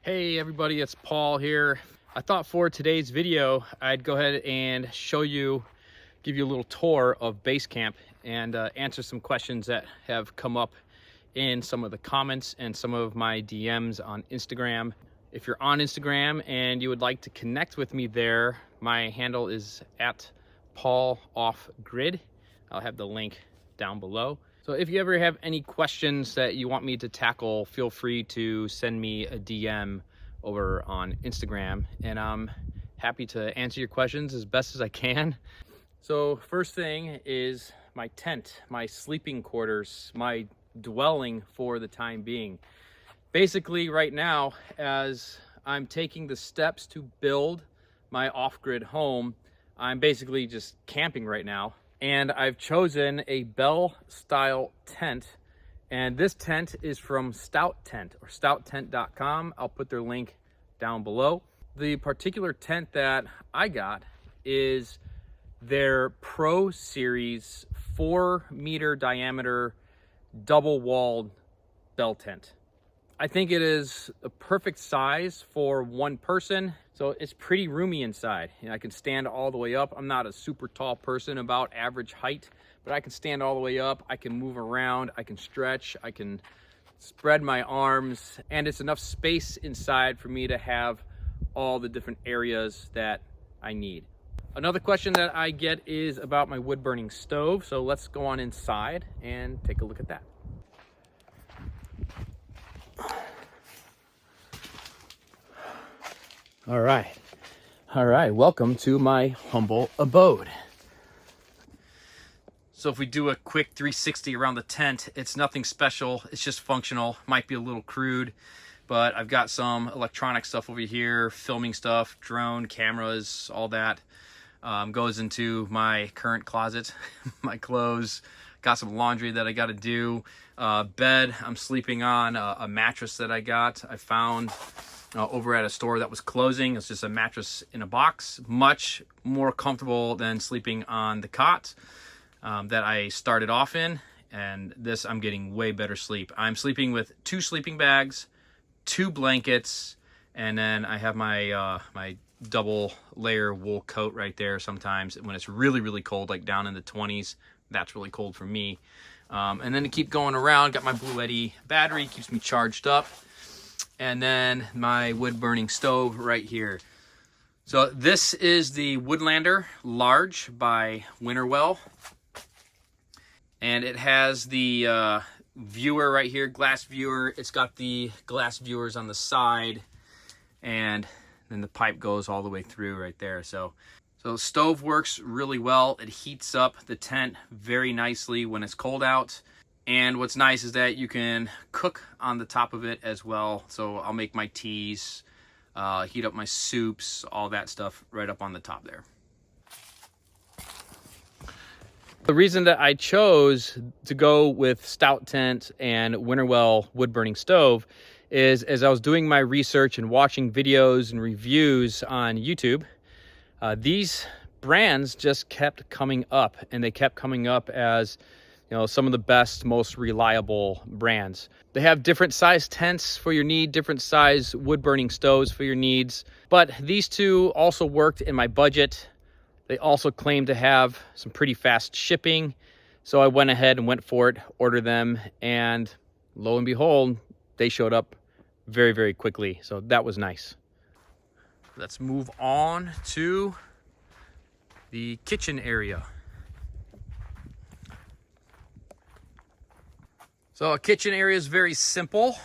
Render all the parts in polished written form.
Hey everybody, it's Paul here. I thought for today's video, I'd go ahead and give you a little tour of base camp and answer some questions that have come up in some of the comments and some of my DMs on Instagram. If you're on Instagram and you would like to connect with me there, my handle is at PaulOffGrid. I'll have the link down below. So if you ever have any questions that you want me to tackle, feel free to send me a DM over on Instagram, and I'm happy to answer your questions as best as I can. So first thing is my tent, my sleeping quarters, my dwelling for the time being. Basically right now, as I'm taking the steps to build my off-grid home, I'm basically just camping right now. And I've chosen a Bell style tent, and this tent is from Stout Tent or stouttent.com. I'll put their link down below. The particular tent that I got is their Pro Series 4-meter diameter double walled Bell tent. I think it is a perfect size for one person. So it's pretty roomy inside. You know, I can stand all the way up. I'm not a super tall person, about average height, but I can stand all the way up. I can move around, I can stretch, I can spread my arms, and it's enough space inside for me to have all the different areas that I need. Another question that I get is about my wood burning stove. So let's go on inside and take a look at that. All right, welcome to my humble abode. So if we do a quick 360 around the tent, it's nothing special, it's just functional. Might be a little crude, but I've got some electronic stuff over here, filming stuff, drone, cameras, all that. Goes into my current closet, my clothes, got some laundry that I gotta do. Bed, I'm sleeping on a mattress that I found over at a store that was closing. It's just a mattress in a box, much more comfortable than sleeping on the cot that I started off in. And this, I'm getting way better sleep. I'm sleeping with 2 sleeping bags, 2 blankets, and then I have my my double layer wool coat right there. Sometimes when it's really, really cold, like down in the 20s, that's really cold for me. And then to keep going around, got my Blue Eddy battery, keeps me charged up. And then my wood burning stove right here. So this is the Woodlander Large by WINNERWELL. And it has the viewer right here, glass viewer. It's got the glass viewers on the side, and then the pipe goes all the way through right there. So the stove works really well. It heats up the tent very nicely when it's cold out. And what's nice is that you can cook on the top of it as well. So I'll make my teas, heat up my soups, all that stuff right up on the top there. The reason that I chose to go with Stout Tent and WINNERWELL wood burning stove is, as I was doing my research and watching videos and reviews on YouTube, these brands just kept coming up, and they kept coming up as, you know, some of the best, most reliable brands. They have different size tents for your need, different size wood burning stoves for your needs, but these two also worked in my budget. They also claim to have some pretty fast shipping, so I went ahead and went for it, ordered them, and lo and behold, they showed up very, very quickly, so that was nice. Let's move on to the kitchen area. So a kitchen area is very simple.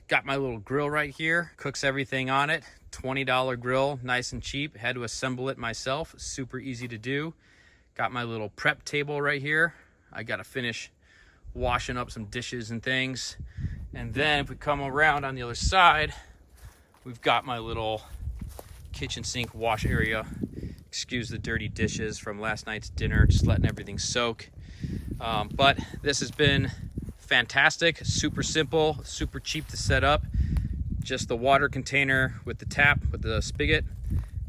Got my little grill right here, cooks everything on it. $20 grill, nice and cheap. Had to assemble it myself, super easy to do. Got my little prep table right here. I gotta finish washing up some dishes and things. And then if we come around on the other side, we've got my little kitchen sink wash area. Excuse the dirty dishes from last night's dinner, just letting everything soak. But this has been fantastic, super simple, super cheap to set up. Just the water container with the tap, with the spigot,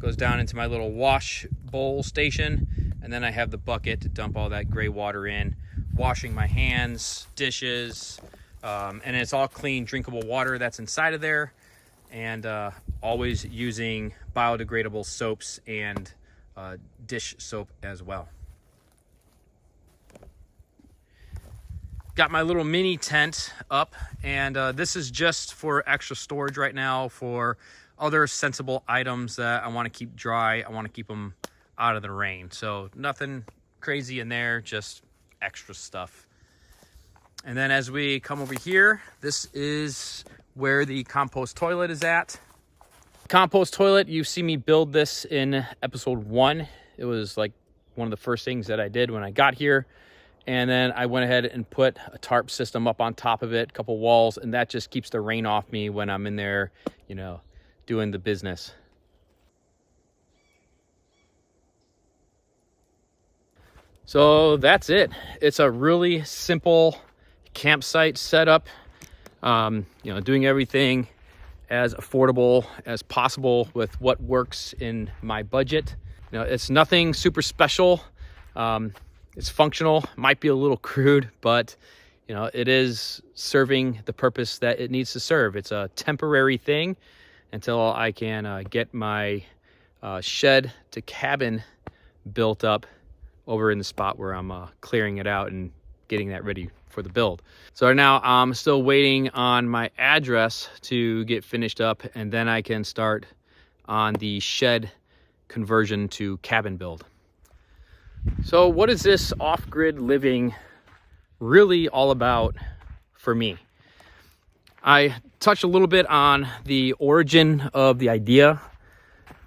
goes down into my little wash bowl station, and then I have the bucket to dump all that gray water in, washing my hands, dishes, and it's all clean drinkable water that's inside of there. and always using biodegradable soaps and dish soap as well. Got my little mini tent up, and this is just for extra storage right now for other sensible items that I want to keep dry. I want to keep them out of the rain. So nothing crazy in there, just extra stuff. And then as we come over here, this is where the compost toilet is at. Compost toilet, you see me build this in episode 1. It was like one of the first things that I did when I got here. And then I went ahead and put a tarp system up on top of it, a couple walls, and that just keeps the rain off me when I'm in there, you know, doing the business. So that's it. It's a really simple campsite setup, you know, doing everything as affordable as possible with what works in my budget. You know, it's nothing super special. It's functional, might be a little crude, but you know, it is serving the purpose that it needs to serve. It's a temporary thing until I can get my shed to cabin built up over in the spot where I'm clearing it out and getting that ready for the build. So right now I'm still waiting on my address to get finished up, and then I can start on the shed conversion to cabin build. So what is this off-grid living really all about for me? I touched a little bit on the origin of the idea,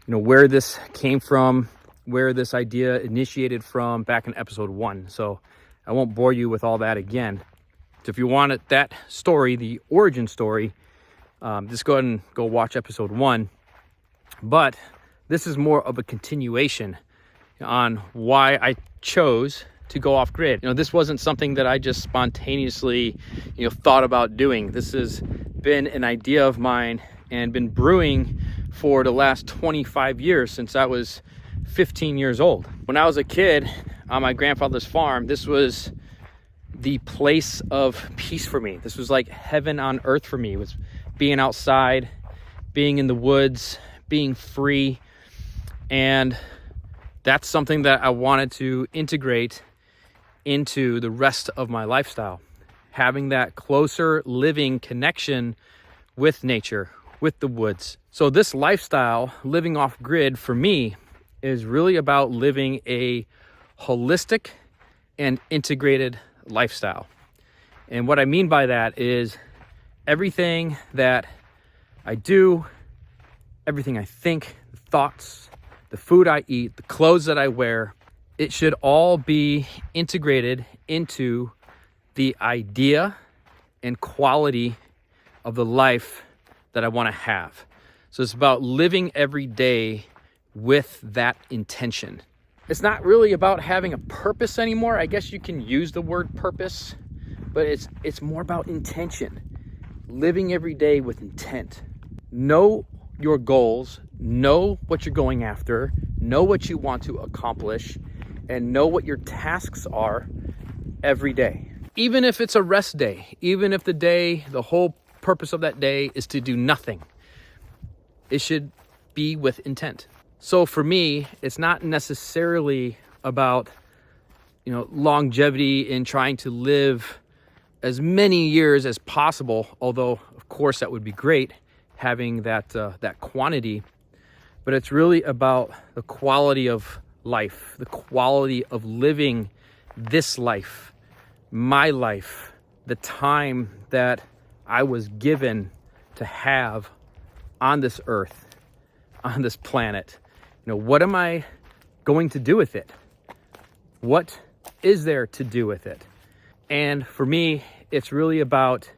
you know, where this came from, where this idea initiated from back in episode 1. So I won't bore you with all that again. So if you want that story, the origin story, just go ahead and go watch episode 1. But this is more of a continuation on why I chose to go off grid. You know, this wasn't something that I just spontaneously, you know, thought about doing. This has been an idea of mine and been brewing for the last 25 years, since I was 15 years old. When I was a kid on my grandfather's farm, this was the place of peace for me. This was like heaven on earth for me. It was being outside, being in the woods, being free. And that's something that I wanted to integrate into the rest of my lifestyle. Having that closer living connection with nature, with the woods. So this lifestyle, living off grid, for me, is really about living a holistic and integrated lifestyle. And what I mean by that is everything that I do, everything I think, the thoughts, the food I eat, the clothes that I wear, it should all be integrated into the idea and quality of the life that I want to have. So it's about living every day with that intention. It's not really about having a purpose anymore. I guess you can use the word purpose, but it's more about intention. Living every day with intent. Know your goals, know what you're going after, know what you want to accomplish, and know what your tasks are every day. Even if it's a rest day, even if the whole purpose of that day is to do nothing, it should be with intent. So for me, it's not necessarily about, you know, longevity in trying to live as many years as possible, although of course that would be great, having that quantity, but it's really about the quality of life, the quality of living this life, my life, the time that I was given to have on this earth, on this planet. You know, what am I going to do with it? What is there to do with it? And for me, it's really about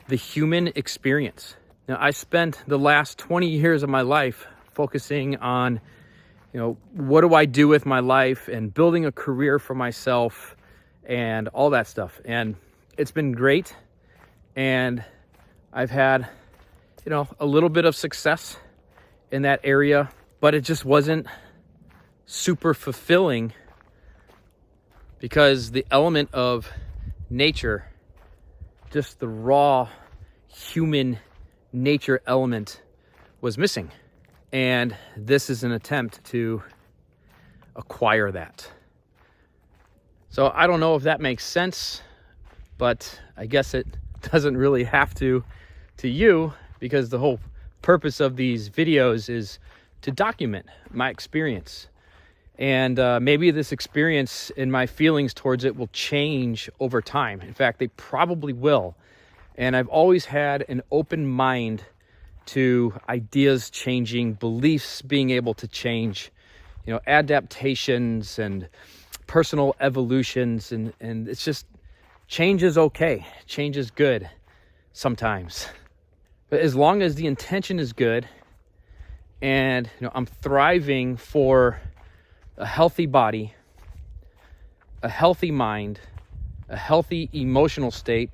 the human experience. Now, I spent the last 20 years of my life focusing on, you know, what do I do with my life and building a career for myself and all that stuff. And it's been great. And I've had, you know, a little bit of success in that area, but it just wasn't super fulfilling because the element of nature, just the raw human nature element was missing. And this is an attempt to acquire that. So I don't know if that makes sense, but I guess it doesn't really have to you, because the whole purpose of these videos is to document my experience. And maybe this experience and my feelings towards it will change over time. In fact, they probably will. And I've always had an open mind to ideas changing, beliefs being able to change, you know, adaptations and personal evolutions. And it's just, change is okay. Change is good sometimes. But as long as the intention is good and, you know, I'm thriving for a healthy body, a healthy mind, a healthy emotional state,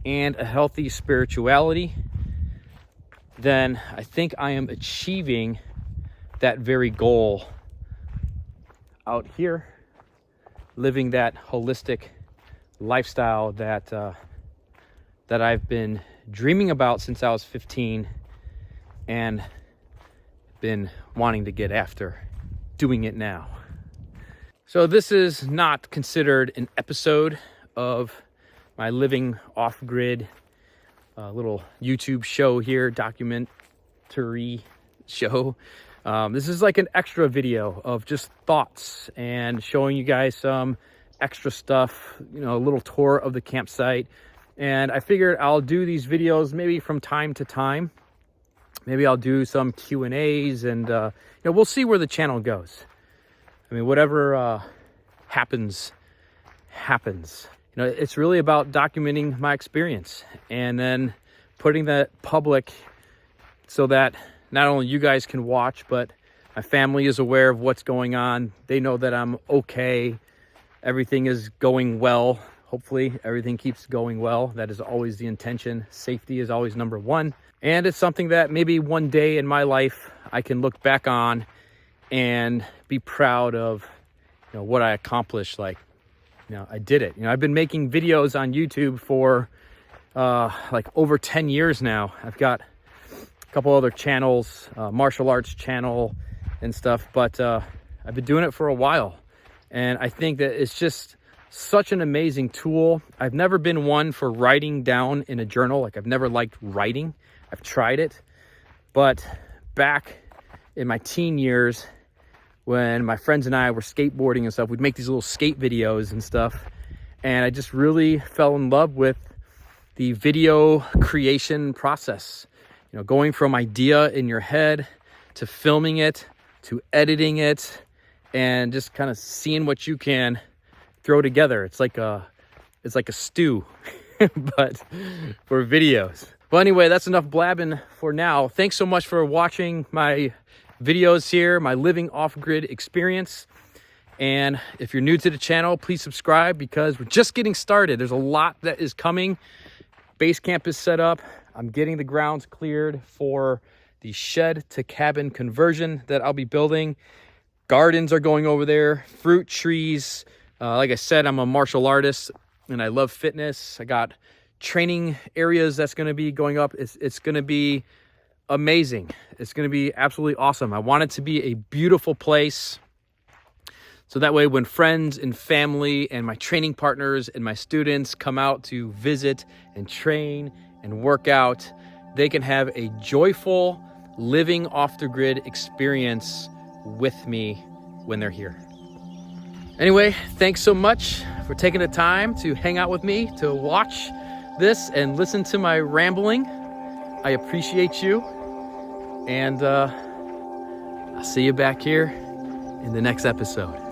and a healthy spirituality, then I think I am achieving that very goal out here, living that holistic lifestyle that I've been dreaming about since I was 15 and been wanting to get after doing it now. So this is not considered an episode of my living off-grid little YouTube show here, documentary show. This is like an extra video of just thoughts and showing you guys some extra stuff, you know, a little tour of the campsite. And I figured I'll do these videos maybe from time to time. Maybe I'll do some Q&As and, you know, we'll see where the channel goes. I mean, whatever happens. You know, it's really about documenting my experience and then putting that public so that not only you guys can watch, but my family is aware of what's going on. They know that I'm okay. Everything is going well. Hopefully everything keeps going well. That is always the intention. Safety is always number one. And it's something that maybe one day in my life I can look back on and be proud of, you know, what I accomplished. Like, you know, I did it. You know, I've been making videos on YouTube for like over 10 years now. I've got a couple other channels, martial arts channel and stuff, but I've been doing it for a while. And I think that it's just such an amazing tool. I've never been one for writing down in a journal. Like, I've never liked writing. I've tried it, but back in my teen years, when my friends and I were skateboarding and stuff, we'd make these little skate videos and stuff. And I just really fell in love with the video creation process. You know, going from idea in your head to filming it, to editing it, and just kind of seeing what you can throw together. It's like a stew, but for videos. Well, anyway, that's enough blabbing for now. Thanks so much for watching my videos here, my living off-grid experience. And if you're new to the channel, please subscribe, because we're just getting started. There's a lot that is coming. Base camp is set up. I'm getting the grounds cleared for the shed to cabin conversion that I'll be building. Gardens are going over there, fruit trees. Like I said, I'm a martial artist and I love fitness. I got training areas that's going to be going up. It's going to be amazing. It's going to be absolutely awesome. I want it to be a beautiful place, so that way when friends and family and my training partners and my students come out to visit and train and work out, they can have a joyful living off the grid experience with me when they're here. Anyway, thanks so much for taking the time to hang out with me, to watch this and listen to my rambling. I appreciate you. And I'll see you back here in the next episode.